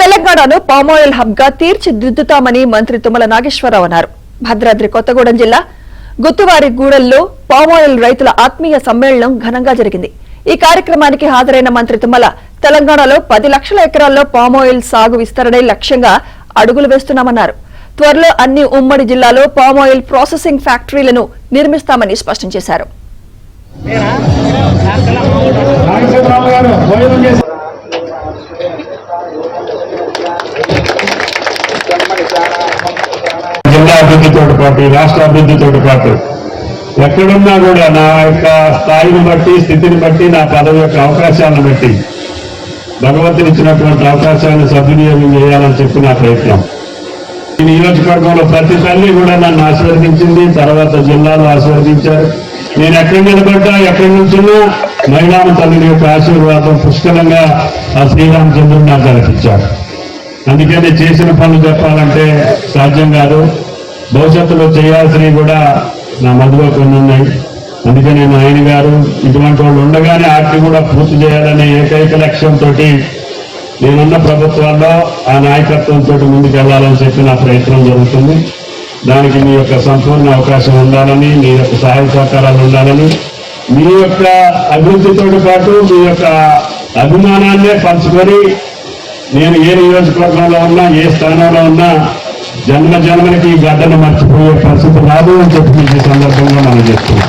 తెలంగాణను palm oil hub గా తీర్చిదిద్దుతామని మంత్రి తుమ్మల నాగేశ్వరరావు అన్నారు. భద్రాద్రి కొత్తగూడెం జిల్లా గుత్తువారిగూడెంలో పామాయిల్ రైతుల ఆత్మీయ సమ్మేళనం ఘనంగా జరిగింది. ఈ కార్యక్రమానికి హాజరైన మంత్రి తుమ్మల తెలంగాణలో 10 లక్షల ఎకరాల్లో పామాయిల్ సాగు విస్తరణే లక్ష్యంగా అడుగులు వేస్తున్నామన్నారు. త్వరలో అన్ని ఉమ్మడి జిల్లాలో పామాయిల్ ప్రాసెసింగ్ ఫ్యాక్టరీలను నిర్మిస్తామని స్పష్టం చేశారు. జిల్లా అభివృద్ధితో పాటు రాష్ట్ర అభివృద్ధితో పాటు ఎక్కడున్నా కూడా నా యొక్క స్థాయిని బట్టి స్థితిని బట్టి నా పదవి యొక్క అవకాశాలను బట్టి భగవంతుని ఇచ్చినటువంటి అవకాశాలను సద్వినియోగం చేయాలని చెప్పి నా ప్రయత్నం. ఈ నియోజకవర్గంలో ప్రతి తల్లి కూడా నన్ను ఆశీర్వదించింది, తర్వాత జిల్లాలో ఆశీర్వదించారు. నేను ఎక్కడి నిలబడ్డా ఎక్కడి నుంచున్నా మహిళామ తల్లి యొక్క ఆశీర్వాదం పుష్కలంగా ఆ శ్రీరామచంద్రుడు నాకు కల్పించారు. అందుకని చేసిన పనులు చెప్పాలంటే సాధ్యం కాదు. భవిష్యత్తులో చేయాల్సినవి కూడా నా మధ్యలో కొన్ని ఉన్నాయి. అందుకని మా ఆయన గారు ఇటువంటి వాళ్ళు ఉండగానే వాటిని కూడా పూర్తి చేయాలనే ఏకైక లక్ష్యంతో నేనున్న ప్రభుత్వాల్లో ఆ నాయకత్వంతో ముందుకు వెళ్ళాలని చెప్పి నా ప్రయత్నం జరుగుతుంది. దానికి మీ యొక్క సంపూర్ణ అవకాశం ఉండాలని, మీ యొక్క సహాయ సహకారాలు ఉండాలని, మీ యొక్క అభివృద్ధితో పాటు మీ యొక్క అభిమానాన్నే పంచుకొని నేను ఏ నియోజకవర్గంలో ఉన్నా ఏ స్థానంలో ఉన్నా జన్మకి ఈ గడ్డను మర్చిపోయే పరిస్థితి రాదు అని చెప్పి ఈ సందర్భంగా మనం చేస్తున్నాం.